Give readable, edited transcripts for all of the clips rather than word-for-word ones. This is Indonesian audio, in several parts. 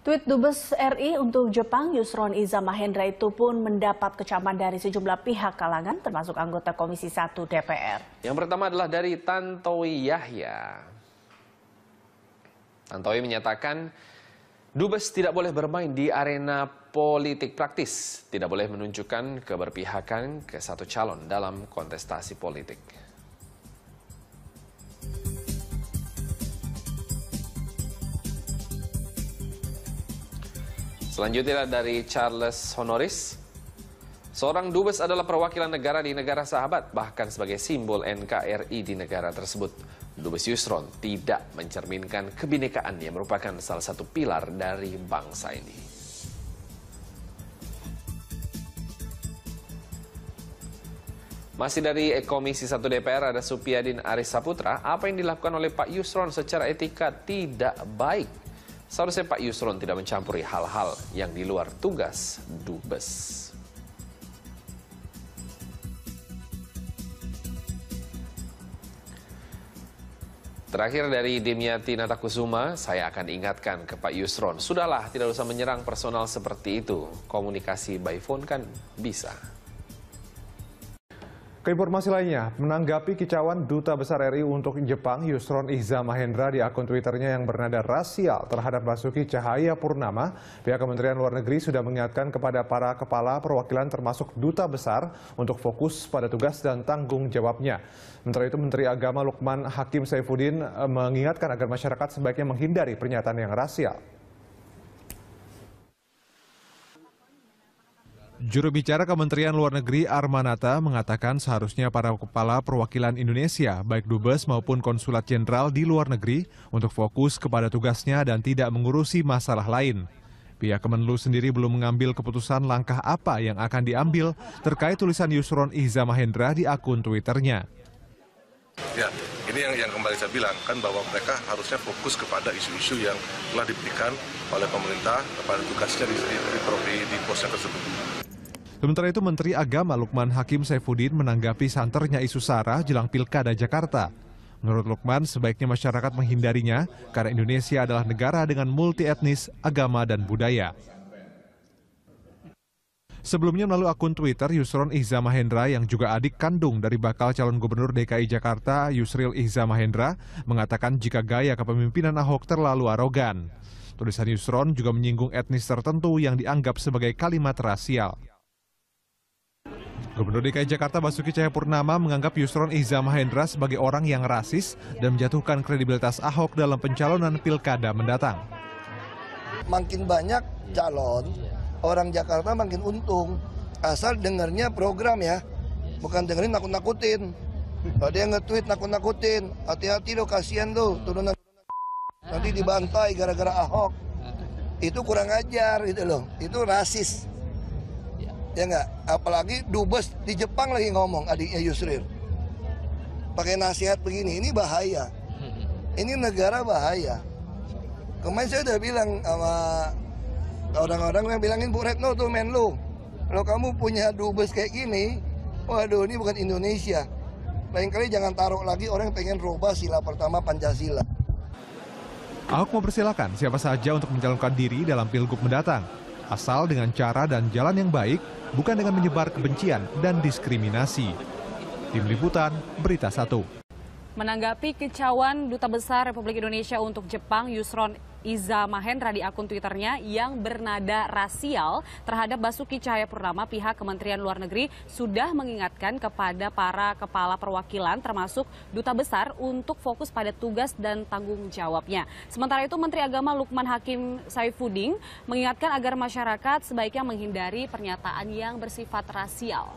Tweet Dubes RI untuk Jepang, Yusron Iza Mahendra itu pun mendapat kecaman dari sejumlah pihak kalangan, termasuk anggota Komisi 1 DPR. Yang pertama adalah dari Tantowi Yahya. Tantowi menyatakan, Dubes tidak boleh bermain di arena politik praktis, tidak boleh menunjukkan keberpihakan ke satu calon dalam kontestasi politik. Selanjutnya dari Charles Honoris. Seorang dubes adalah perwakilan negara di negara sahabat, bahkan sebagai simbol NKRI di negara tersebut. Dubes Yusron tidak mencerminkan kebinekaan yang merupakan salah satu pilar dari bangsa ini. Masih dari Komisi 1 DPR ada Supyadin Aris Saputra. Apa yang dilakukan oleh Pak Yusron secara etika tidak baik. Seharusnya Pak Yusron tidak mencampuri hal-hal yang di luar tugas dubes. Terakhir dari Dimyati Natakusuma, saya akan ingatkan ke Pak Yusron, sudahlah tidak usah menyerang personal seperti itu. Komunikasi by phone kan bisa. Keinformasi lainnya, menanggapi kicauan Duta Besar RI untuk Jepang, Yusron Iza Mahendra di akun Twitternya yang bernada rasial terhadap Basuki Cahayapurnama, pihak Kementerian Luar Negeri sudah mengingatkan kepada para kepala perwakilan termasuk Duta Besar untuk fokus pada tugas dan tanggung jawabnya. Sementara itu, Menteri Agama Lukman Hakim Saifuddin mengingatkan agar masyarakat sebaiknya menghindari pernyataan yang rasial. Juru bicara Kementerian Luar Negeri Armanata mengatakan seharusnya para kepala perwakilan Indonesia, baik dubes maupun konsulat jenderal di luar negeri, untuk fokus kepada tugasnya dan tidak mengurusi masalah lain. Pihak Kemenlu sendiri belum mengambil keputusan langkah apa yang akan diambil terkait tulisan Yusron Iza Mahendra di akun Twitternya. Ya, ini yang kembali saya bilang kan bahwa mereka harusnya fokus kepada isu-isu yang telah diberikan oleh pemerintah kepada tugasnya di posnya tersebut. Sementara itu, Menteri Agama Lukman Hakim Saifuddin menanggapi santernya isu SARA jelang Pilkada Jakarta. Menurut Lukman, sebaiknya masyarakat menghindarinya karena Indonesia adalah negara dengan multi etnis, agama, dan budaya. Sebelumnya melalui akun Twitter, Yusron Iza Mahendra yang juga adik kandung dari bakal calon gubernur DKI Jakarta, Yusril Iza Mahendra, mengatakan jika gaya kepemimpinan Ahok terlalu arogan. Tulisan Yusron juga menyinggung etnis tertentu yang dianggap sebagai kalimat rasial. Gubernur DKI Jakarta Basuki Cahayapurnama menganggap Yusron Iza Mahendra sebagai orang yang rasis dan menjatuhkan kredibilitas Ahok dalam pencalonan pilkada mendatang. Makin banyak calon, orang Jakarta makin untung. Asal dengarnya program ya, bukan dengerin nakut-nakutin. Kalau dia nge-tweet nakut-nakutin, hati-hati lo, kasihan lo, turunan nanti dibantai gara-gara Ahok. Itu kurang ajar gitu loh, itu rasis. Ya enggak, apalagi dubes di Jepang lagi ngomong adiknya Yusril. Pakai nasihat begini, ini bahaya. Ini negara bahaya. Kemarin saya udah bilang sama orang-orang yang bilangin Bu Retno tuh Menlu, kalau kamu punya dubes kayak gini, waduh ini bukan Indonesia. Lain kali jangan taruh lagi orang yang pengen rubah sila pertama Pancasila. Ahok mempersilahkan siapa saja untuk mencalonkan diri dalam Pilgub mendatang, asal dengan cara dan jalan yang baik, bukan dengan menyebar kebencian dan diskriminasi. Tim Liputan, Berita 1. Menanggapi kicauan Duta Besar Republik Indonesia untuk Jepang, Yusron Iza Mahendra di akun Twitternya yang bernada rasial terhadap Basuki Cahayapurnama, pihak Kementerian Luar Negeri sudah mengingatkan kepada para kepala perwakilan termasuk Duta Besar untuk fokus pada tugas dan tanggung jawabnya. Sementara itu, Menteri Agama Lukman Hakim Saifuddin mengingatkan agar masyarakat sebaiknya menghindari pernyataan yang bersifat rasial.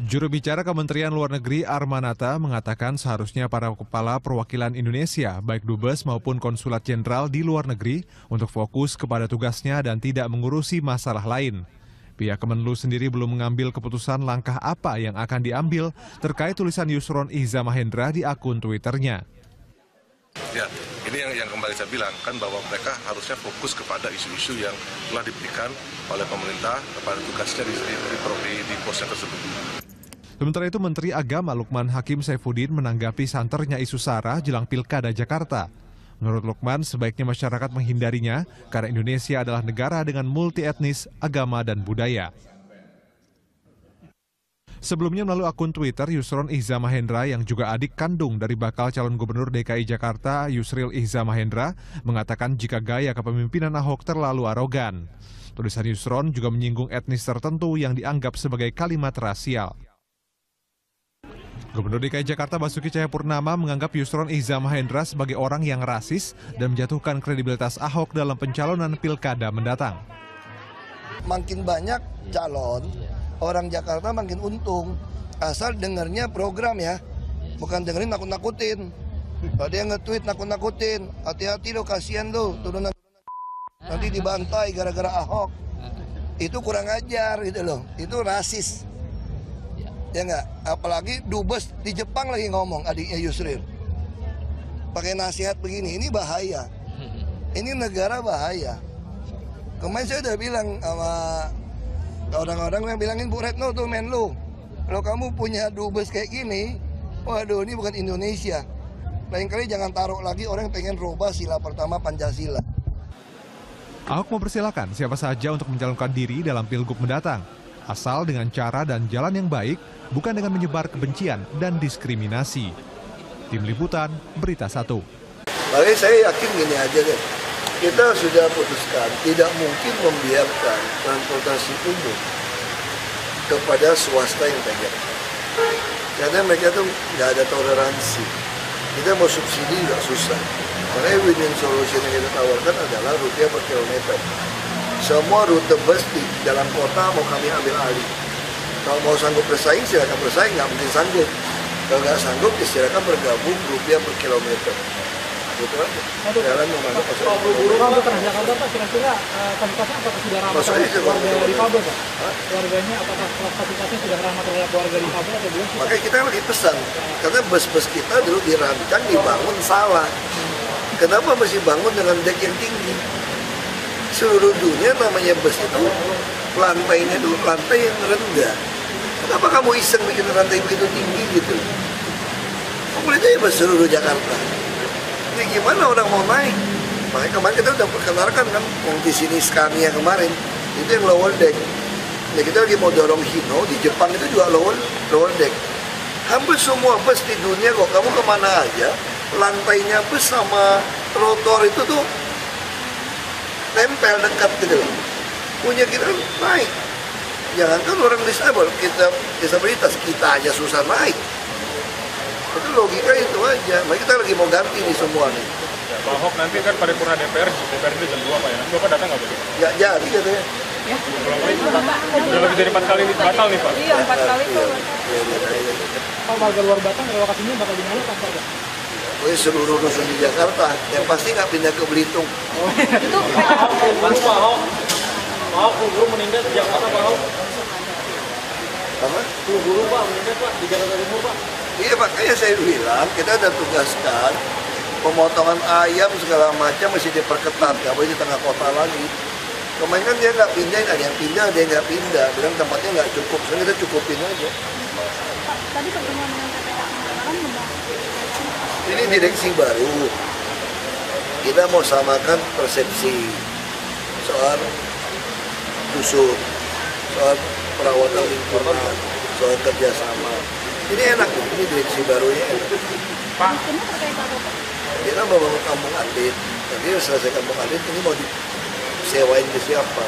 Juru bicara Kementerian Luar Negeri Armanata mengatakan seharusnya para kepala perwakilan Indonesia, baik dubes maupun konsulat jenderal di luar negeri, untuk fokus kepada tugasnya dan tidak mengurusi masalah lain. Pihak Kemenlu sendiri belum mengambil keputusan langkah apa yang akan diambil terkait tulisan Yusron Iza Mahendra di akun Twitternya. Ya, ini yang kembali saya bilang kan bahwa mereka harusnya fokus kepada isu-isu yang telah diberikan oleh pemerintah kepada tugasnya di posnya tersebut. Sementara itu Menteri Agama Lukman Hakim Saifuddin menanggapi santernya isu SARA jelang Pilkada Jakarta. Menurut Lukman, sebaiknya masyarakat menghindarinya karena Indonesia adalah negara dengan multi etnis, agama, dan budaya. Sebelumnya melalui akun Twitter, Yusron Ihza Mahendra yang juga adik kandung dari bakal calon gubernur DKI Jakarta, Yusril Ihza Mahendra, mengatakan jika gaya kepemimpinan Ahok terlalu arogan. Tulisan Yusron juga menyinggung etnis tertentu yang dianggap sebagai kalimat rasial. Gubernur DKI Jakarta Basuki Cahayapurnama menganggap Yusron Ihza Mahendra sebagai orang yang rasis dan menjatuhkan kredibilitas Ahok dalam pencalonan pilkada mendatang. Makin banyak calon, orang Jakarta makin untung. Asal dengernya program ya, bukan dengerin nakut-nakutin. Kalau dia nge-tweet nakut-nakutin, hati-hati lo, kasihan lo, turunan nanti dibantai gara-gara Ahok. Itu kurang ajar gitu loh, itu rasis. Ya enggak, apalagi dubes di Jepang lagi ngomong adiknya Yusril. Pakai nasihat begini, ini bahaya. Ini negara bahaya. Kemarin saya udah bilang sama orang-orang yang bilangin Bu Retno tuh Menlu, kalau kamu punya dubes kayak gini, waduh ini bukan Indonesia. Lain kali jangan taruh lagi orang yang pengen rubah sila pertama Pancasila. Ahok mempersilahkan siapa saja untuk mencalonkan diri dalam pilgub mendatang, asal dengan cara dan jalan yang baik, bukan dengan menyebar kebencian dan diskriminasi. Tim Liputan, Berita 1. Makanya saya yakin gini aja deh, kita sudah putuskan tidak mungkin membiarkan transportasi umum kepada swasta yang pegang. Karena mereka tuh nggak ada toleransi. Kita mau subsidi nggak susah. Makanya win-win solution yang kita tawarkan adalah rupiah per kilometer. Semua rute bus di dalam kota mau kami ambil alih. Kalau mau sanggup bersaing, silakan bersaing, nggak mungkin sanggup. Kalau nggak sanggup, silakan bergabung rupiah per kilometer. Gitu aja. Jalan memang Kalau buru-buru untuk Transjakarta Pak, kira-kira fasilitasnya apakah sudah ramah terhadap warga difabel Pak? Warganya apakah fasilitasnya sudah ramah terhadap warga difabel atau belum? Makanya kita lagi pesan, karena bus-bus kita dulu dirancang, dibangun salah. Kenapa mesti bangun dengan dek yang tinggi? Seluruh dunia namanya bus itu lantainya itu lantai yang rendah. Kenapa kamu iseng bikin lantai begitu tinggi gitu? Kamu lihat aja bus seluruh Jakarta. Ini gimana orang mau naik? Makanya kemarin kita udah perkenalkan kan, di sini Scania kemarin itu yang lower deck. Ya kita lagi mau dorong Hino, di Jepang itu juga lower deck. Hampir semua bus di dunia kok, kamu kemana aja, lantainya bus sama trotoar itu tuh tempel dekat gitu loh. Punya kita naik. Jangankan orang disabel, kita disabilitas, kita aja susah naik. Itu logika itu aja. Makanya kita lagi mau ganti nih semua nih. Ya, Pak Ahok nanti kan paripurna DPR itu jam 2 Pak ya. Nanti Bapak datang nggak Pak? Ya jadi katanya. Ya. Udah lebih dari 4 kali batal nih Pak. Iya, 4 kali tuh. Pak, warga luar Batang relokasinya bakal di mana Pak? Pokoknya seluruh rusun di Jakarta, yang pasti nggak pindah ke Belitung. Itu Pak Ahok guru meninggal di Jakarta Pak Ahok. Apa? Guru Pak meninggal Pak di Jakarta Timur Pak. Iya makanya saya bilang kita ada tugaskan pemotongan ayam segala macam mesti diperketat, nggak boleh di tengah kota lagi. Kemarin kan dia nggak pindah, ada yang pindah, ada yang nggak pindah, bilang tempatnya nggak cukup, sekarang kita cukupin aja. Tadi pertemuan dengan KPK kemarin membahas Ini direksi baru, kita mau samakan persepsi soal dusun, soal perawatan lingkungan, soal kerjasama. Ini enak, ini direksi barunya enak. Pak, Kita mau bangun kampung atlet, nanti selesai kampung atlet ini mau disewain ke siapa?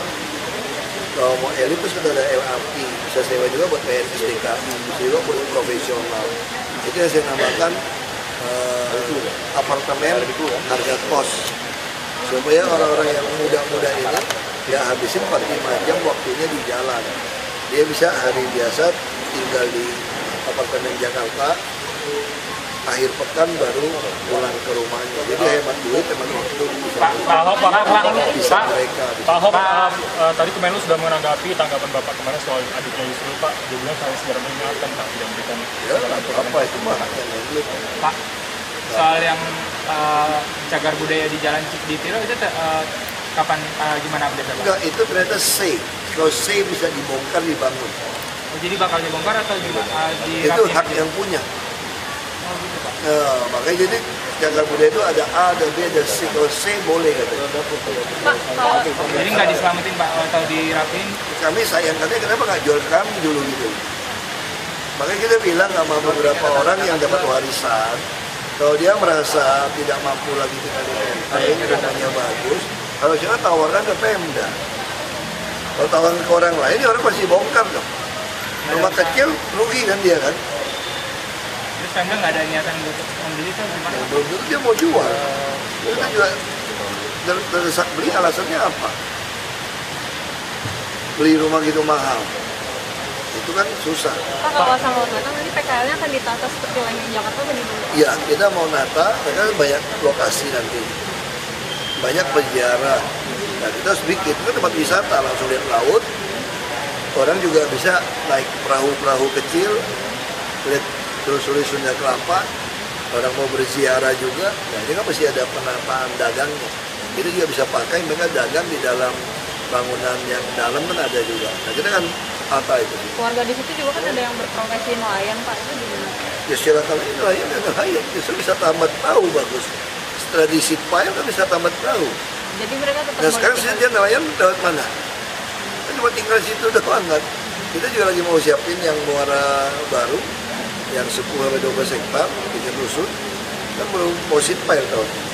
Kalau mau elit itu sudah ada LRT, bisa sewa juga buat PNS DKI, bisa juga buat profesional. Itu yang saya namakan apartemen harga kos. Supaya orang-orang yang muda-muda ini ya habisin 45 jam waktunya di jalan. Dia bisa hari biasa tinggal di apartemen Jakarta, akhir pekan baru pulang ke rumahnya. Jadi hemat duit, hemat waktu. Pak Ahok, bisa mereka. Pak Ahok, tadi Kemenlu sudah menanggapi tanggapan Bapak kemarin soal adiknya Yusril Pak. Dia bilang saya segera mengingatkan Pak, tidak memberikan. Ya, apa itu mah haknya Menlu. Pak, soal yang cagar budaya di Jalan Cikditiro itu kapan gimana update Pak? Enggak, itu ternyata safe. Kalau safe bisa dibongkar, dibangun. Jadi bakal dibongkar atau dirapiin? Itu hak yang punya. Oh gitu Pak. Makanya jadi cagar budaya itu ada A, ada B, ada C. Kalau C boleh katanya. Jadi nggak diselamatin Pak atau dirapiin? Kami sayang katanya kenapa nggak jual ke kami dulu gitu. Makanya kita bilang sama beberapa orang yang dapat warisan, kalau dia merasa tidak mampu lagi tinggal di menteng, rumahnya bagus, kalau jangan tawarkan ke Pemda. Kalau tawarkan ke orang lain, dia orang pasti bongkar dong. Rumah kecil rugi kan dia kan. Terus Pemda nggak ada niatan untuk membeli itu gimana? Ya, belum tentu dia mau jual. Kita juga terdesak beli, alasannya apa? Beli rumah gitu mahal. Itu kan susah. Pak, kawasan Laut Batang nanti PKL-nya akan ditata seperti lainnya di Jakarta atau di mana? Iya, kita mau nata, mereka banyak lokasi nanti. Banyak penjara. Nah, kita harus bikin, itu kan tempat wisata, langsung lihat laut. Orang juga bisa naik perahu-perahu kecil, lihat terus-terus Sunda Kelapa. Orang mau berziarah juga, nah ini kan mesti ada penataan dagangnya. Itu juga bisa pakai, mereka dagang di dalam bangunan yang dalam kan ada juga. Nah, kita kan apa itu? Keluarga di situ juga kan ada yang berprofesi nelayan, Pak. Itu gimana? Ya silakan aja nelayan, justru bisa tamat perahu bagus. Tradisi payah kan bisa tamat perahu. Jadi mereka tetap Nah sekarang dia nelayan lewat mana? Kan cuma tinggal di situ doang kan. Kita juga lagi mau siapin yang muara baru, yang 10-12 hektar, bikin rusun. Kan belum mau sitpile tahun ini.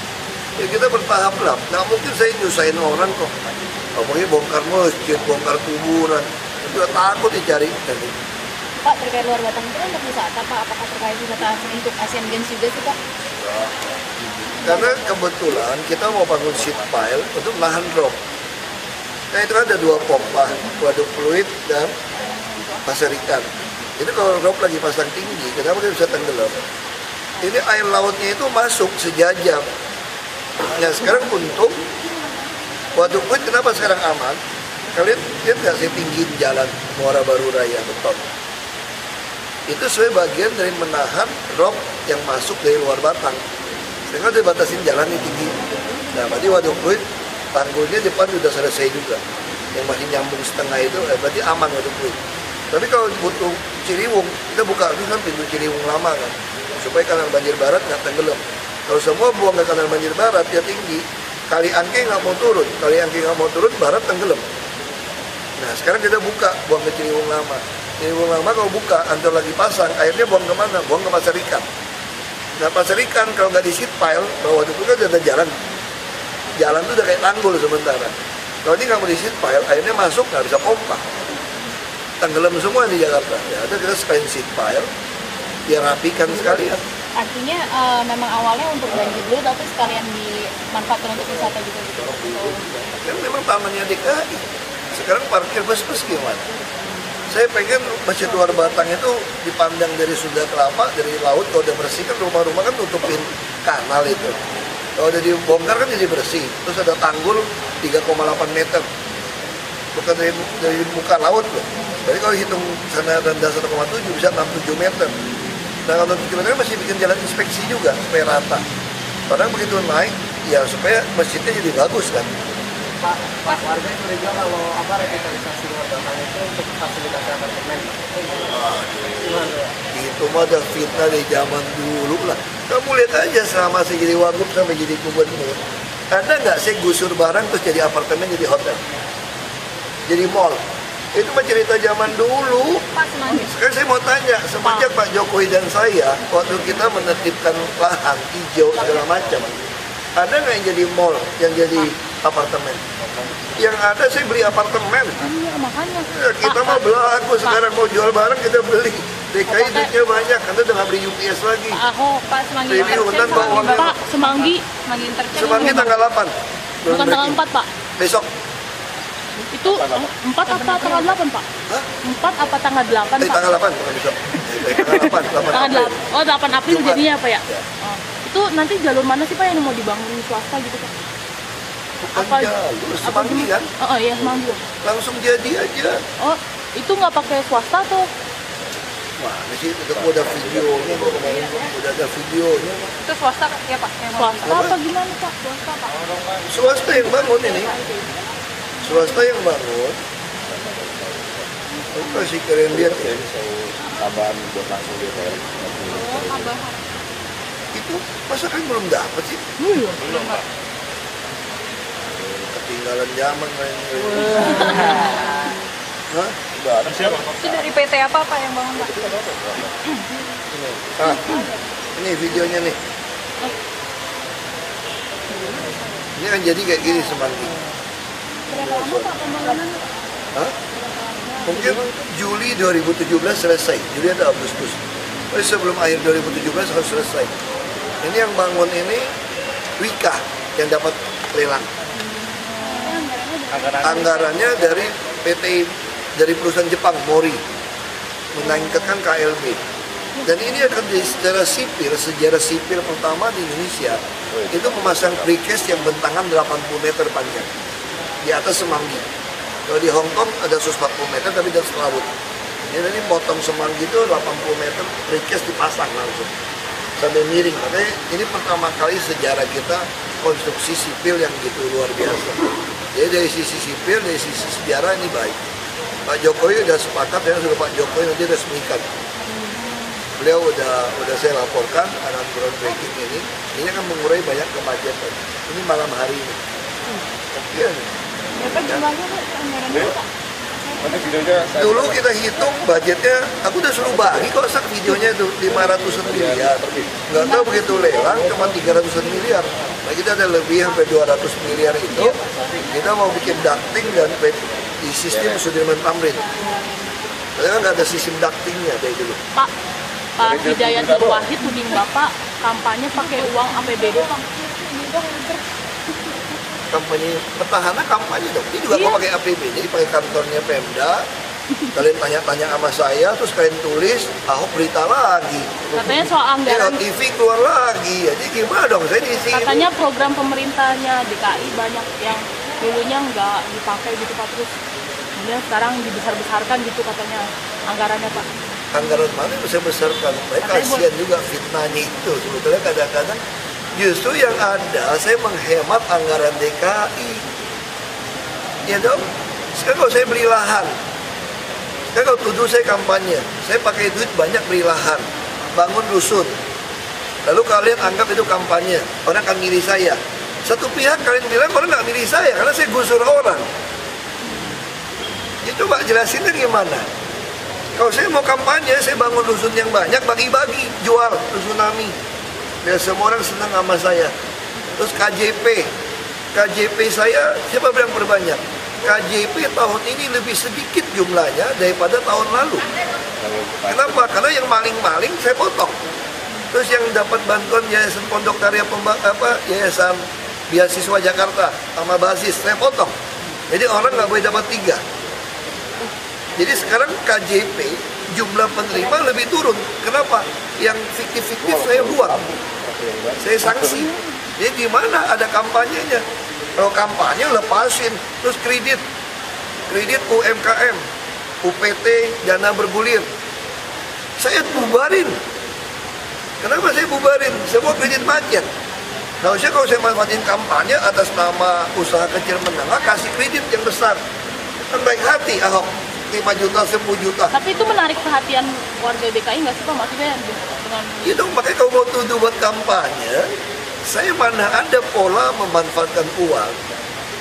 Ya kita bertahap lah, nggak mungkin saya nyusahin orang kok. Apalagi bongkar masjid, bongkar kuburan. Juga takut dicari nanti. Pak, terkait luar Batang itu kan untuk wisata, Pak. Apakah terkait wisata untuk Asian Games juga sih, Pak? Karena kebetulan kita mau bangun sheet pile untuk nahan drop. Nah itu kan ada dua pompa, waduk fluid dan pasir ikan. Itu kalau drop lagi pasang tinggi, kenapa kita bisa tenggelam? Ini air lautnya itu masuk sejajar. Nah sekarang untung waduk fluid kenapa sekarang aman? Kalian lihat nggak sih tinggi jalan Muara Baru Raya beton? Itu sebagai bagian dari menahan drop yang masuk dari luar Batang. Sehingga dibatasin jalan ini tinggi. Nah, berarti waduk fluid tanggulnya depan sudah selesai juga. Yang masih nyambung setengah itu berarti aman waduk fluid. Tapi kalau butuh Ciliwung, kita buka ini kan pintu Ciliwung lama kan, supaya kanal banjir barat nggak tenggelam. Kalau semua buang ke kanal banjir barat dia tinggi, kali Angke nggak mau turun, barat tenggelam. Nah sekarang kita buka, buang ke Ciliwung lama. Ciliwung lama kalau buka, antar lagi pasang, airnya buang kemana? Buang ke pasar ikan. Nah pasar ikan kalau nggak di sheet pile, bawah itu kan ada jalan. Jalan itu udah kayak tanggul sementara. Kalau ini nggak mau di sheet pile, airnya masuk nggak bisa pompa. Tenggelam semua di Jakarta. Ya ada kita sekalian sheet pile, dia rapikan sekalian. Artinya memang awalnya untuk banjir dulu, tapi sekalian dimanfaatkan untuk wisata juga gitu. Kan memang tamannya DKI. Sekarang parkir bus-bus gimana? Saya pengen Masjid Luar Batang itu dipandang dari Sunda Kelapa, dari laut. Kalau udah bersih kan rumah-rumah kan tutupin kanal itu. Kalau udah dibongkar kan jadi bersih. Terus ada tanggul 3,8 meter. Bukan dari muka laut loh. Jadi kalau hitung sana rendah 1,7 bisa 67 meter. Nah kalau 7 meter masih bikin jalan inspeksi juga supaya rata. Padahal begitu naik, ya supaya masjidnya jadi bagus kan. Pak, warga curiga kalau revitalisasi Luar Batang itu untuk fasilitas apartemen. Itu mah ada fitnah dari zaman dulu lah. Kamu lihat aja selama saya jadi wagub sampai jadi gubernur. Ada nggak saya gusur barang terus jadi apartemen, jadi hotel, jadi mall? Itu mah cerita zaman dulu. Sekarang saya mau tanya, semenjak Pak Jokowi dan saya waktu kita menertibkan lahan hijau segala macam, ada nggak yang jadi mall, yang jadi apartemen? Yang ada saya beli apartemen. Iya, makanya. Ya, kita mau belagu sekarang mau jual barang kita beli. DKI duitnya banyak, Anda udah nggak beli UPS lagi. Pak Ahok, Pak Semanggi. Pak Semanggi. Semanggi tanggal 8. Bukan tanggal 4, Pak. Besok. Itu 4 apa tanggal 8, Pak? Hah? 4 apa tanggal 8, Pak? Tanggal 8, bukan besok. Tanggal 8. Oh, 8 April Jumat. jadinya apa ya? Ya. Oh. Itu nanti jalur mana sih Pak yang mau dibangun swasta gitu Pak? Bukan jalur, Semanggi kan? Oh iya, Semanggi. Langsung jadi aja. Oh, itu nggak pakai swasta tuh? Wah, di situ udah videonya, udah ada videonya. Itu swasta ya Pak? Swasta apa gimana Pak? Swasta Pak? Swasta yang bangun ini. Swasta yang bangun. Kasih kalian lihat ya. Tambahan buat langsung dia kayak. Itu masa kan belum dapat sih? Belum, Pak. Ketinggalan zaman main. Hah? Itu dari PT apa Pak yang bangun, Pak? Ini videonya nih. Ini kan jadi kayak gini semanggi. Berapa lama Pak pembangunan? Hah? Mungkin Juli 2017 selesai. Juli atau Agustus. Tapi sebelum akhir 2017 harus selesai. Ini yang bangun ini Wika yang dapat lelang. Anggarannya dari PT, dari perusahaan Jepang, Mori, menaikkan KLB. Dan ini akan secara sipil, sejarah sipil pertama di Indonesia, itu memasang precast yang bentangan 80 meter panjang di atas semanggi. Kalau di Hong Kong ada 140 meter tapi di atas laut. Ini potong semanggi itu 80 meter, precast dipasang langsung sampai miring. Makanya ini pertama kali sejarah kita konstruksi sipil yang gitu luar biasa. Jadi dari sisi sipil, dari sisi sejarah ini baik. Pak Jokowi udah sepakat, ya sudah Pak Jokowi nanti resmikan. Beliau udah saya laporkan anak groundbreaking ini akan mengurai banyak kemacetan. Ini malam hari ini. Iya. Berapa jumlahnya Pak? Anggarannya Pak? Dulu kita hitung budgetnya, aku udah suruh bagi kok sak videonya itu 500 miliar. Nggak tahu begitu lelang cuma 300 miliar. Nah kita ada lebih sampai 200 miliar itu. Kita mau bikin ducting dan di sistem Sudirman Tamrin. Tapi kan nggak ada sistem ductingnya dari dulu. Pak Hidayat Nur Wahid tuding Bapak kampanye pakai uang APBD Pak. Kampanye petahana kampanye dong. Ini juga kok pakai APBD, jadi pakai kantornya Pemda. Kalian tanya-tanya sama saya, terus kalian tulis, Ahok berita lagi. Katanya soal anggaran. TV keluar lagi, jadi gimana dong? Saya diisi. Katanya program pemerintahnya DKI banyak yang dulunya nggak dipakai gitu Pak, terus kemudian sekarang dibesar-besarkan gitu katanya anggarannya Pak. Anggaran mana yang besar-besarkan? Mereka kasihan juga fitnahnya itu. Sebetulnya kadang-kadang justru yang ada, saya menghemat anggaran DKI. Ya dong, sekarang kalau saya beli lahan, sekarang kalau tuduh saya kampanye, saya pakai duit banyak beli lahan, bangun rusun. Lalu kalian anggap itu kampanye, orang akan milih saya. Satu pihak kalian bilang orang nggak milih saya, karena saya gusur orang. Ya coba jelasinnya gimana? Kalau saya mau kampanye, saya bangun rusun yang banyak, bagi-bagi, jual rusunami. Biar semua orang senang sama saya. Terus KJP saya, siapa bilang perbanyak? KJP tahun ini lebih sedikit jumlahnya daripada tahun lalu. Kenapa? Karena yang maling-maling saya potong. Terus yang dapat bantuan Yayasan Pondok Karya Yayasan Beasiswa Jakarta sama Basis, saya potong. Jadi orang nggak boleh dapat 3. Jadi sekarang KJP jumlah penerima lebih turun. Kenapa? Yang fiktif-fiktif saya buang. Saya sanksi. Jadi di mana ada kampanyenya? Kalau kampanye lepasin, terus kredit UMKM, UPT, dana bergulir. Saya bubarin. Kenapa saya bubarin? Semua kredit macet. Nah, kalau saya manfaatin kampanye atas nama usaha kecil menengah, kasih kredit yang besar. Kan baik hati Ahok. 5 juta, 10 juta. Tapi itu menarik perhatian warga DKI nggak sih Pak? Maksudnya dengan... Ya dong, makanya kalau mau tuduh buat kampanye, saya mana ada pola memanfaatkan uang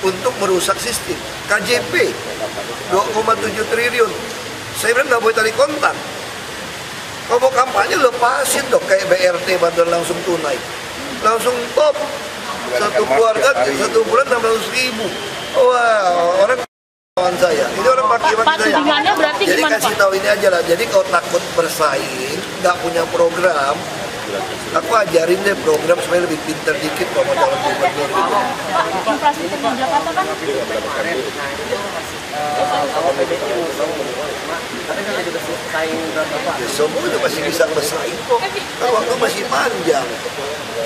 untuk merusak sistem. KJP, 2,7 triliun. Saya bilang nggak boleh tarik kontak. Kalau mau kampanye, lepasin dong. Kayak BRT bantuan langsung tunai. Langsung top. Satu keluarga, 1 bulan 600.000. Wah, orang saya. Ini orang maki-maki saya. Berarti jadi gimana, kasih Pak? tahu ini aja lah. Jadi kalau takut bersaing, nggak punya program, aku ajarin deh program supaya lebih pintar dikit kalau mau calon gubernur. Pak, infrastruktur di Jakarta kan Ya, semua itu masih bisa bersaing kok. Kan waktu masih panjang.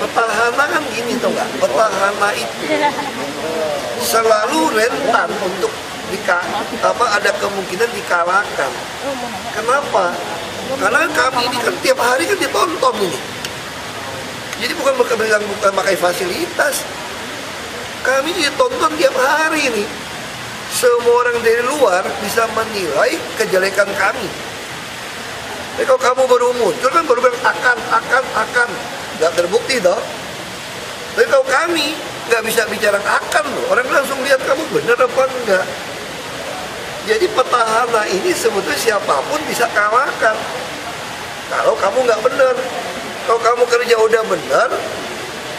Petahana kan gini tuh nggak? Petahana itu selalu rentan untuk ada kemungkinan dikalahkan. Kenapa? Karena kami ini kan tiap hari kan ditonton ini. Jadi bukan pakai fasilitas. Kami ditonton tiap hari ini. semua orang dari luar bisa menilai kejelekan kami. Tapi kalau kamu baru muncul kan baru bilang akan, nggak terbukti toh. Tapi kalau kami nggak bisa bicara akan loh, orang langsung lihat kamu benar apa enggak. Jadi petahana ini sebetulnya siapapun bisa kalahkan. Kalau kamu nggak benar, kalau kamu kerja udah benar,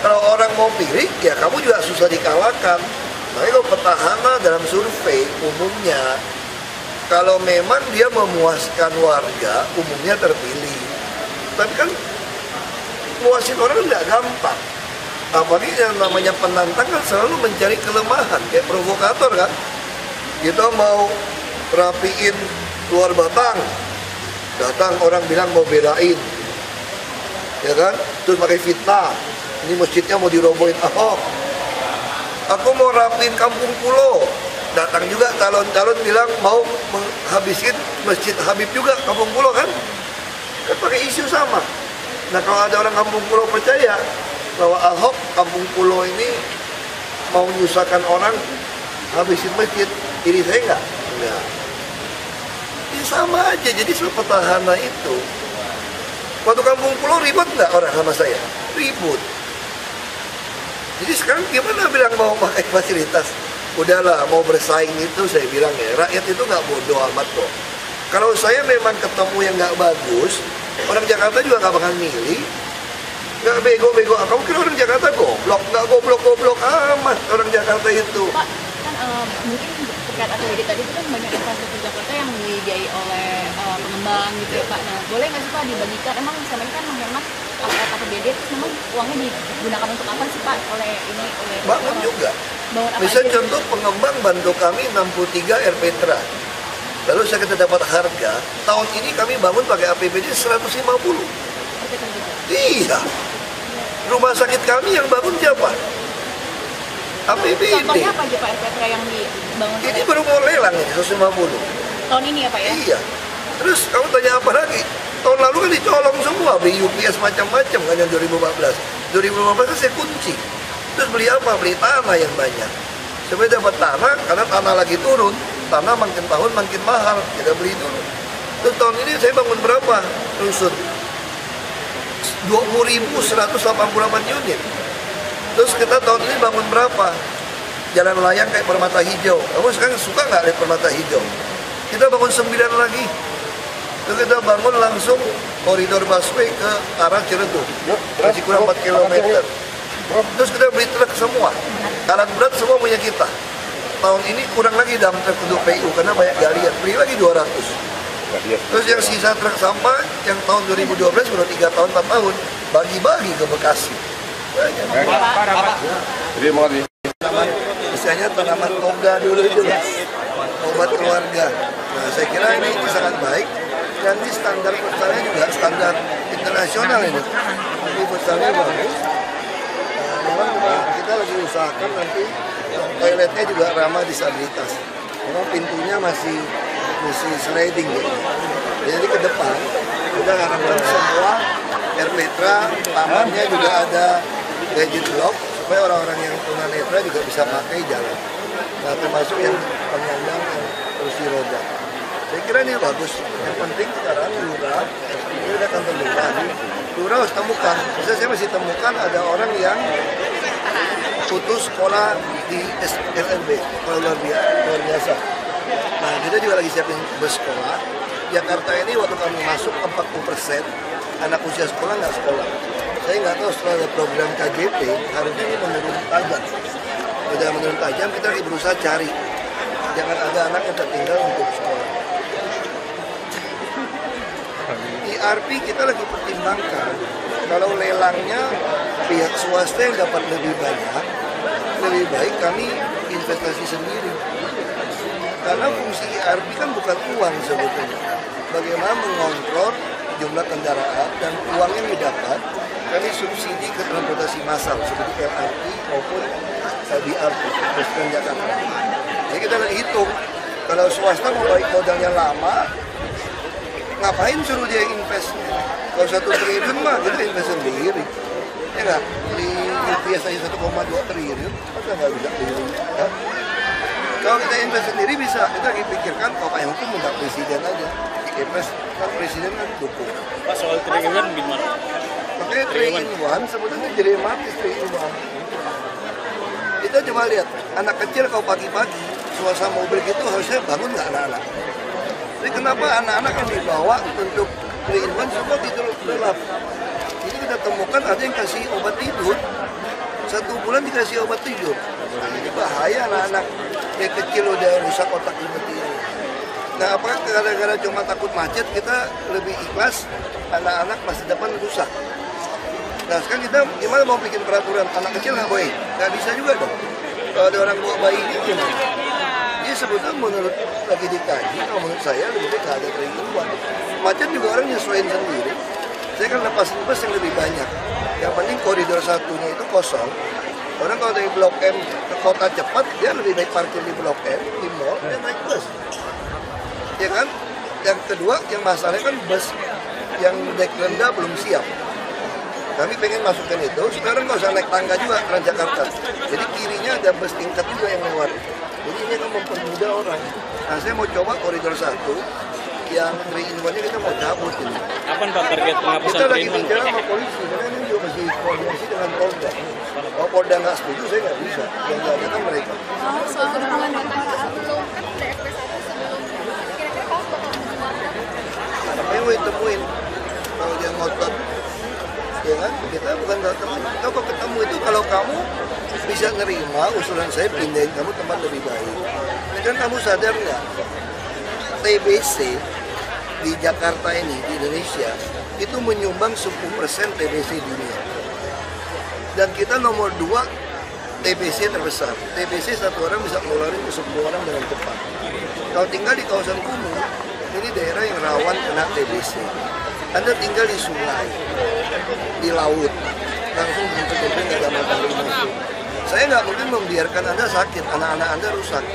kalau orang mau pilih ya kamu juga susah dikalahkan. Tapi kalau petahana dalam survei umumnya, kalau memang dia memuaskan warga, umumnya terpilih. Tapi kan muasin orang nggak gampang. Apalagi yang namanya penantang kan selalu mencari kelemahan, kayak provokator kan. Kita mau rapiin luar Batang, datang orang bilang mau belain, ya kan? Terus pakai fitnah, ini masjidnya mau dirobohin Ahok. Aku mau rapiin Kampung Pulo, datang juga calon-calon bilang mau menghabisin Masjid Habib juga Kampung Pulo kan pakai isu sama. Nah kalau ada orang Kampung Pulo percaya bahwa Ahok Kampung Pulo ini mau menyusahkan orang habisin masjid, ini saya enggak. Ini sama aja, jadi soal petahana itu. Waktu Kampung Pulo ribut nggak orang sama saya? Ribut. Jadi sekarang gimana bilang mau pakai fasilitas? Udahlah, mau bersaing itu saya bilang ya, rakyat itu nggak bodoh amat kok. Kalau saya memang ketemu yang nggak bagus, orang Jakarta juga nggak bakal milih. Nggak bego-bego, kamu kira orang Jakarta goblok? Nggak goblok-goblok amat orang Jakarta itu. Pak, kan mungkin terkait APBD tadi itu kan banyak infrastruktur Jakarta yang dibiayai oleh pengembang gitu ya Pak. Nah, boleh nggak sih Pak dibagikan? Emang selama ini kan menghemat APBD, terus memang uangnya digunakan untuk apa sih Pak? Oleh bangun juga. Misalnya contoh pengembang bantu kami 63 RPTRA. Lalu saya kita dapat harga, tahun ini kami bangun pakai APBD 150. Iya. Rumah sakit kami yang bangun siapa? APBD. Contohnya apa aja Pak RPTRA yang dibangun? Ini baru mau lelang ini 150. Tahun ini ya Pak ya? Iya. Terus kamu tanya apa lagi? Tahun lalu kan dicolong semua, beli UPS macam-macam kan yang 2015. 2015 saya kunci. Terus beli apa? Beli tanah yang banyak. Supaya dapat tanah, karena tanah lagi turun. Tanah makin tahun makin mahal, kita beli dulu. Terus tahun ini saya bangun berapa? Rusun 20.188 unit. Terus kita tahun ini bangun berapa? Jalan layang kayak Permata Hijau. Kamu sekarang suka nggak lihat Permata Hijau? Kita bangun 9 lagi. Terus kita bangun langsung koridor busway ke arah Ciledug. Masih kurang 4 km. Terus kita beli truk semua. Alat berat semua punya kita. Tahun ini kurang lagi dump truk untuk PU karena banyak galian. Beli lagi 200. Terus yang sisa truk sampah yang tahun 2012 baru 3 tahun 4 tahun bagi-bagi ke Bekasi. Terima kasih. Misalnya tanaman toga dulu itu, obat keluarga. Nah, saya kira ini sangat baik dan di standar futsalnya juga standar internasional ini. Jadi futsalnya bagus. Memang kita lagi usahakan nanti toiletnya juga ramah disabilitas. Memang pintunya masih sliding gitu. Jadi ke depan kita harapkan semua RPTRA tamannya juga ada gadget lock supaya orang-orang yang tunanetra juga bisa pakai jalan. Nah, termasuk yang penyandang kursi roda. Saya kira ini bagus. Yang penting sekarang lurah ini udah kantor lurah. Lurah harus temukan. Misalnya saya masih temukan ada orang yang putus sekolah di SLNB, sekolah luar biasa. Nah, kita juga lagi siapin bus sekolah. Jakarta ini waktu kami masuk 40% anak usia sekolah nggak sekolah. Saya nggak tahu setelah ada program KJP, harusnya ini menurun tajam. Sudah menurun tajam, kita lagi berusaha cari. Jangan ada anak yang tertinggal untuk sekolah. IRP kita lagi pertimbangkan, kalau lelangnya pihak swasta yang dapat lebih banyak, lebih baik kami investasi sendiri. Karena fungsi IRP kan bukan uang sebetulnya. Bagaimana mengontrol jumlah kendaraan dan uang yang didapat, kami subsidi ke transportasi massal seperti LRT maupun BRT, Bus Transjakarta. Jadi kita hitung, kalau swasta mau balik modalnya lama, ngapain suruh dia invest? Kalau 1 triliun mah kita invest sendiri. Ya nggak? Di UPS aja 1,2 triliun, masa nggak bisa beli? Ya? Kalau kita invest sendiri bisa, kita lagi pikirkan kalau Pak Hukum minta presiden aja. Invest kan presiden kan dukung. Pak, soal 3 in 1 gimana? Makanya 3 in 1 sebetulnya jadi mati 3 in 1. Kita coba lihat, anak kecil kalau pagi-pagi suasana mobil gitu harusnya bangun nggak anak-anak? Jadi kenapa anak-anak yang dibawa untuk 3 in 1 semua tidur gelap? Ini kita temukan ada yang kasih obat tidur, 1 bulan dikasih obat tidur. Ini bahaya anak-anak yang kecil udah rusak otak seperti ini. Nah, apakah gara-gara cuma takut macet kita lebih ikhlas anak-anak masa depan rusak? Nah, sekarang kita gimana mau bikin peraturan anak kecil nggak boleh? Nggak bisa juga dong. Kalau ada orang bawa bayi ini gimana? Jadi sebetulnya menurut lagi dikaji, kalau menurut saya lebih baik nggak ada kerinduan. Macet juga orang nyesuaiin sendiri. Saya kan lepasin bus yang lebih banyak. Yang penting koridor satunya itu kosong. Orang kalau dari Blok M ke kota cepat, dia lebih baik parkir di Blok M, di mall, dan naik bus. Ya kan? Yang kedua, yang masalahnya kan bus yang dek rendah belum siap. Kami pengen masukkan itu, sekarang nggak usah naik tangga juga Transjakarta. Jadi kirinya ada bus tingkat juga yang lewat. Jadi ini akan mempermudah orang. Nah, saya mau coba koridor 1, yang 3 in 1-nya kita mau cabut ini. Apa Pak target penghapusan 3 in 1? Kita lagi bicara sama polisi, karena ini juga masih koordinasi dengan Polda. Kalau Polda nggak setuju, saya nggak bisa. Yang nggak ada kan mereka. Soal dukungan data sebelum kan ada SP1 sebelum kira-kira kamu bakal mengeluarkan? Apa yang mau ditemuin? Kalau dia ngotot, ya kan? Kita bukan nggak ketemu. Kita kok ketemu itu kalau kamu bisa nerima usulan saya pindahin kamu tempat lebih baik. Dan kamu sadar nggak? TBC di Jakarta ini, di Indonesia, itu menyumbang 10% TBC dunia. Dan kita nomor 2 TBC terbesar. TBC satu orang bisa ngeluarin ke 10 orang dengan cepat. Kalau tinggal di kawasan kumuh, ini daerah yang rawan kena TBC. Anda tinggal di sungai, di laut, langsung jemput-jemput nggak ada matahari masuk. Saya nggak mungkin membiarkan Anda sakit, anak-anak Anda rusak.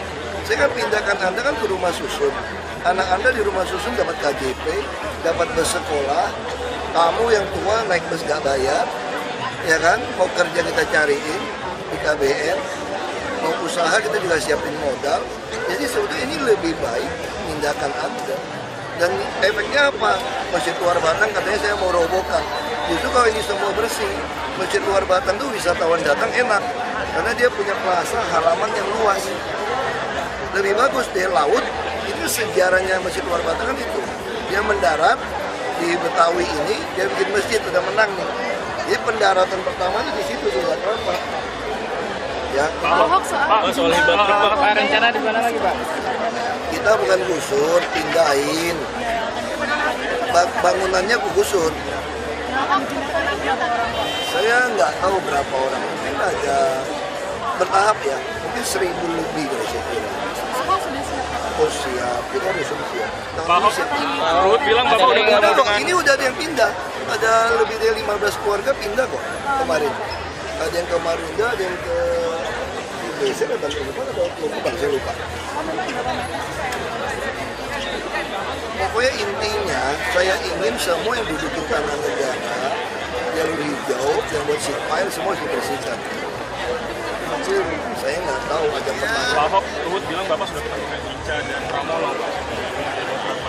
Saya kan pindahkan Anda kan ke rumah susun. Anak Anda di rumah susun dapat KJP, dapat bus sekolah, kamu yang tua naik bus nggak bayar, ya kan? Mau kerja kita cariin di KBN, mau usaha kita juga siapin modal. Jadi sebetulnya ini lebih baik tindakan Anda. Dan efeknya apa? Masjid Luar Batang katanya saya mau robohkan. Justru kalau ini semua bersih, Masjid Luar Batang tuh wisatawan datang enak, karena dia punya plaza halaman yang luas. Lebih bagus di laut. Itu sejarahnya Masjid Luar Batang kan itu. Dia mendarat di Betawi ini, dia bikin masjid, udah menang nih. Jadi pendaratan pertama di situ juga apa? Ya. Pak, soal hibah truk, Pak, rencana di mana lagi, Pak? Kita bukan gusur, pindahin. Bangunannya gusur. Saya nggak tahu berapa orang, mungkin ada bertahap ya, mungkin 1000 lebih kalau saya kira. Oh siap, kita harus siap. Pak Ruhut bilang Bapak udah ketemu dengan... Ini udah ada yang pindah, ada lebih dari 15 keluarga pindah kok kemarin. Ada yang ke Marunda, ada yang ke Desa, ada yang ke Lubang, saya lupa. Pokoknya intinya, saya ingin semua yang dudukin tanah negara, jalur hijau, yang buat sipil, semua dibersihkan. Saya nggak tahu ada pertanyaan. Bapak Ruhut bilang Bapak sudah ketemu dengan Ica dan Pramono.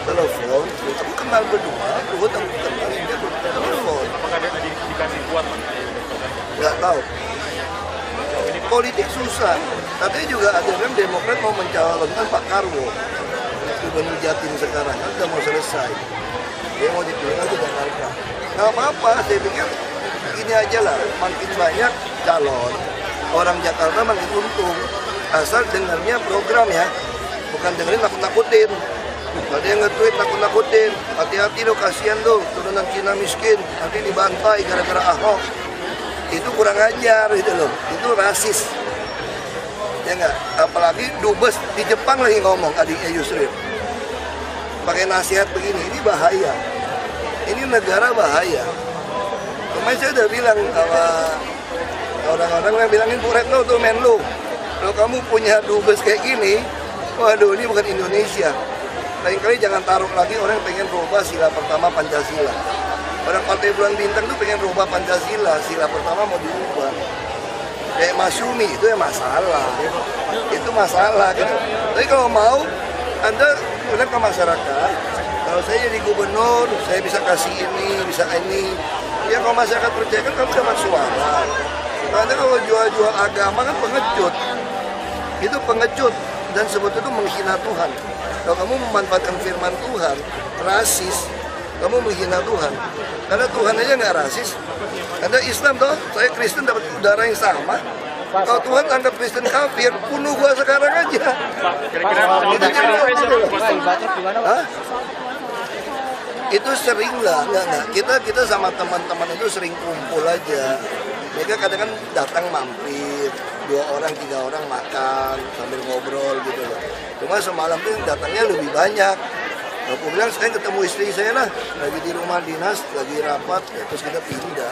Telepon, aku kenal berdua, Ruhut aku kenal, dia telepon. Apakah dia tadi dikasih kuat? Nggak tahu. Politik susah. Katanya juga ada yang Demokrat mau mencalonkan Pak Karwo. Gubernur Jatim sekarang, kan udah mau selesai. Dia mau dipilih ke Jakarta. Nggak apa-apa, saya pikir ini aja lah, makin banyak calon, orang Jakarta makin untung. Asal dengarnya program ya, bukan dengerin nakut-nakutin. Ada yang nge-tweet nakut-nakutin, hati-hati loh, kasihan tuh, turunan Cina miskin, nanti dibantai gara-gara Ahok. Itu kurang ajar gitu loh, itu rasis. Ya enggak, apalagi dubes di Jepang lagi ngomong adiknya Yusril. Pakai nasihat begini, ini bahaya. Ini negara bahaya. Kemarin saya udah bilang sama orang-orang yang bilangin Bu Retno tuh Menlu, kalau kamu punya dubes kayak gini, waduh ini bukan Indonesia. Lain kali jangan taruh lagi orang yang pengen rubah sila pertama Pancasila. Orang Partai Bulan Bintang tuh pengen rubah Pancasila, sila pertama mau dirubah. kayak Masyumi itu ya masalah. Itu masalah gitu. Tapi kalau mau Anda bilang ke masyarakat, kalau saya jadi gubernur, saya bisa kasih ini, bisa ini. Ya kalau masyarakat percaya kan kamu dapat suara. Karena kalau jual-jual agama kan pengecut. Itu pengecut dan sebetulnya itu menghina Tuhan. Kalau kamu memanfaatkan firman Tuhan, rasis, kamu menghina Tuhan. Karena Tuhan aja nggak rasis. Anda Islam toh, saya Kristen dapat udara yang sama. Kalau Tuhan anggap Kristen kafir, bunuh gua sekarang aja. Itu sering lah, enggak. Kita sama teman-teman itu sering kumpul aja. Mereka kadang kan datang mampir, 2 orang 3 orang makan sambil ngobrol gitu loh. Cuma semalam tuh datangnya lebih banyak. Aku bilang saya ketemu istri saya lah, lagi di rumah dinas, lagi rapat, ya, terus kita pindah.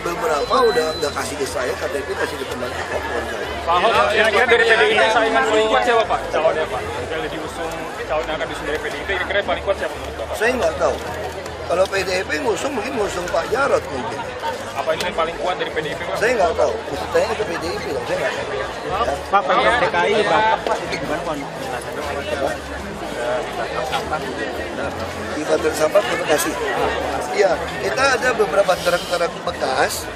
Beberapa udah nggak kasih ke saya, KTP kasih ke teman Ahok. Pak Ahok, kira-kira dari PDIP saingan paling kuat siapa Pak? Calonnya Pak? Kalau diusung calon yang akan diusung dari PDIP, kira-kira paling kuat siapa menurut Bapak? Saya nggak tahu. Kalau PDIP ngusung mungkin ngusung Pak Jarod mungkin. Apa ini yang paling kuat dari PDIP Pak? Saya nggak tahu. Tanya ke PDIP dong, saya nggak tahu. Pak, Pemprov DKI Bapak itu gimana Pak? Di Banten Sampah, terima kasih. Iya, kita ada beberapa truk-truk bekas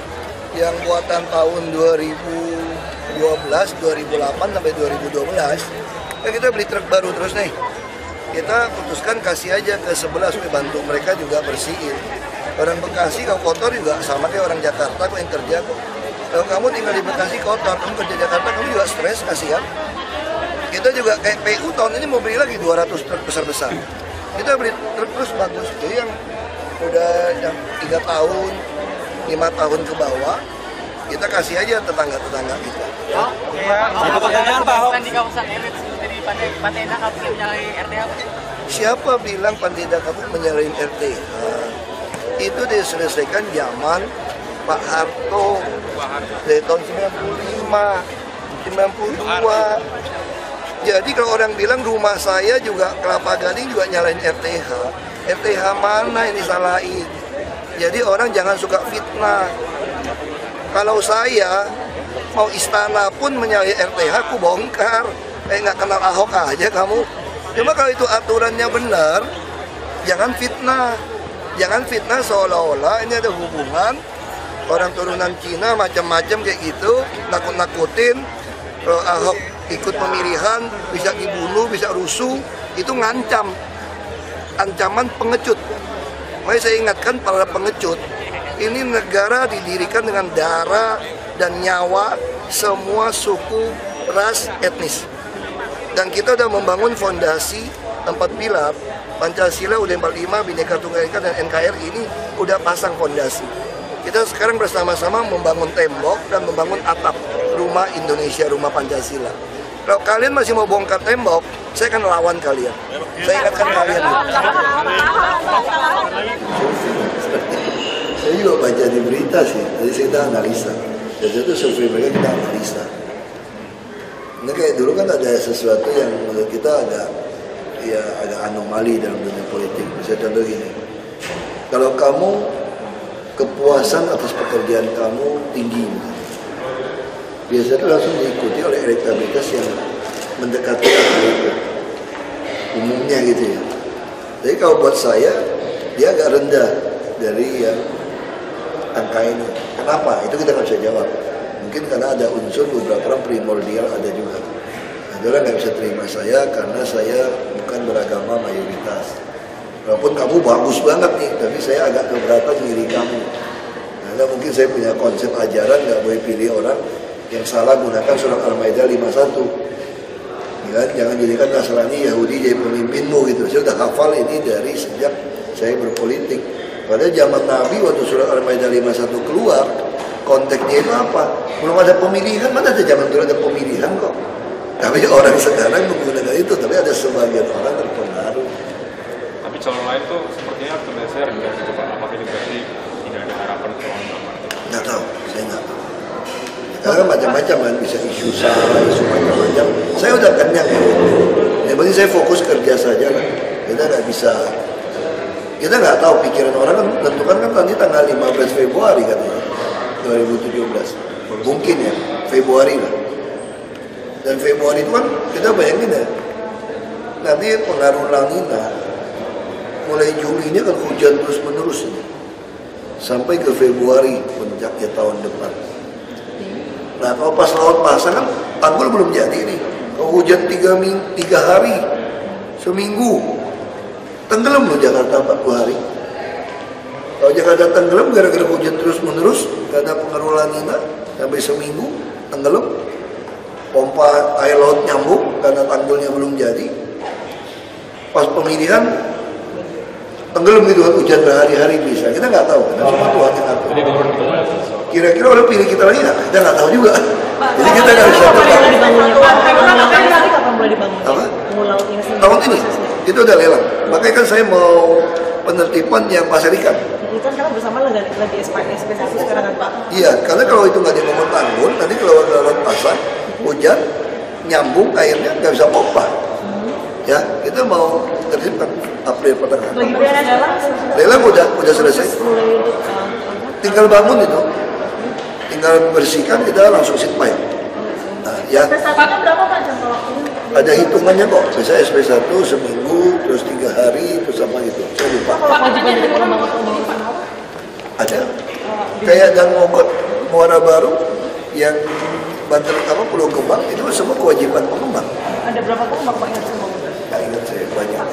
yang buatan tahun 2012, 2008 sampai 2012. Nah, kita beli truk baru terus nih. Kita putuskan kasih aja ke sebelah supaya bantu mereka juga bersihin. Orang Bekasi kalau kotor juga sama kayak orang Jakarta kok yang kerja kok. Kalau kamu tinggal di Bekasi kotor, kamu kerja Jakarta kamu juga stres, kasihan. Kita juga kayak PU tahun ini mau beli lagi 200 truk besar-besar. Kita beli truk terus bagus. Jadi yang udah yang 3 tahun, 5 tahun ke bawah, kita kasih aja tetangga-tetangga kita. Satu pertanyaan Pak Ahok. Di kawasan elit seperti di Pantai Indah Kapuk yang menyalahi RTH. Siapa bilang Pantai Indah Kapuk menyalahi RTH? Itu diselesaikan zaman Pak Harto dari tahun 95, 92. Jadi kalau orang bilang rumah saya juga Kelapa Gading juga nyalain RTH. RTH mana ini salahin? Jadi orang jangan suka fitnah. Kalau saya mau istana pun menyalahi RTH, aku bongkar. Nggak kenal Ahok aja kamu. Cuma kalau itu aturannya benar, jangan fitnah. Jangan fitnah seolah-olah ini ada hubungan orang turunan Cina macam-macam kayak gitu, nakut-nakutin. Kalau Ahok ikut pemilihan bisa dibunuh, bisa rusuh, itu ngancam. Ancaman pengecut. Makanya saya ingatkan para pengecut, ini negara didirikan dengan darah dan nyawa semua suku, ras, etnis. Dan kita sudah membangun fondasi 4 pilar, Pancasila, UUD 45, Bhinneka Tunggal Ika, dan NKRI ini udah pasang fondasi. Kita sekarang bersama-sama membangun tembok dan membangun atap rumah Indonesia, rumah Pancasila. Kalau kalian masih mau bongkar tembok, saya akan lawan kalian. Saya ingatkan kalian. Saya juga baca di berita sih, jadi saya analisa. Jadi itu survei mereka kita analisa. Ini kayak dulu kan ada sesuatu yang menurut kita agak anomali dalam dunia politik. Misalnya contoh gini, kalau kamu kepuasan atas pekerjaan kamu tinggi, biasanya langsung diikuti oleh elektabilitas yang mendekati angka itu, umumnya gitu ya. Jadi kalau buat saya, dia agak rendah dari yang angka ini. Kenapa? Itu kita nggak bisa jawab. Mungkin karena ada unsur beberapa orang primordial ada juga. Ada orang nggak bisa terima saya karena saya bukan beragama mayoritas. Walaupun kamu bagus banget nih, tapi saya agak keberatan diri kamu. Karena mungkin saya punya konsep ajaran nggak boleh pilih orang yang salah gunakan surat Al-Maidah 51. Ya, jangan jadikan Nasrani Yahudi jadi pemimpinmu gitu. Saya udah hafal ini dari sejak saya berpolitik. Pada zaman Nabi waktu surat Al-Maidah 51 keluar, konteksnya itu apa? Belum ada pemilihan, mana ada zaman dulu ada pemilihan kok. Tapi orang sekarang menggunakan itu, tapi ada sebagian orang terpengaruh. Tapi calon lain tuh sepertinya tergeser dengan itu Pak. Apakah ini berarti tidak ada harapan calon lama? Nggak tahu, saya nggak tahu. Karena macam-macam kan, bisa isu sara, isu macam-macam. Saya udah kenyang ya. Yang penting saya fokus kerja saja lah. Kita nggak bisa, kita nggak tahu pikiran orang kan, tentukan kan nanti tanggal 15 Februari katanya. 2017. Mungkin ya, Februari lah. Dan Februari itu kan kita bayangin ya, nanti pengaruh lanina, mulai Juli ini kan hujan terus menerus ini. Sampai ke Februari puncaknya tahun depan. Nah kalau pas laut pasang kan tanggul belum jadi nih. Kalau hujan 3 hari, seminggu, tenggelam loh Jakarta 40 hari. Kalau Jakarta tenggelam gara-gara hujan terus menerus, gak ada pengaruh lanina, sampai seminggu tenggelam. Pompa air laut nyambung karena tanggulnya belum jadi. Pas pemilihan tenggelam gitu kan, hujan berhari-hari bisa. Kita nggak tahu, karena semua Tuhan yang ngatur. Kira-kira orang pilih kita lagi nggak? Kita nggak tahu juga. Jadi kita nggak bisa tebak. Apa? Tahun ini itu udah lelang. Makanya kan saya mau penertiban yang pasar ikan. Itu kan karena bersama lagi SP1 sekarang kan Pak? Iya, karena kalau itu nggak dibangun tanggul, nanti kalau laut pasang, hujan, nyambung airnya nggak bisa pompa. Ya, kita mau tertibkan April pertengahan. Lelang udah selesai. Tinggal bangun itu, tinggal bersihkan, kita langsung sit pipe. Nah, ya. Ada hitungannya kok. Misalnya SP1 seminggu, terus 3 hari, terus apa gitu. Saya lupa. Ada. Kayak dan Mogot Muara Baru yang Banten apa Pulau Gebang itu semua kewajiban pengembang. Ada berapa pengembang Pak yang semua? Nggak ingat saya banyak.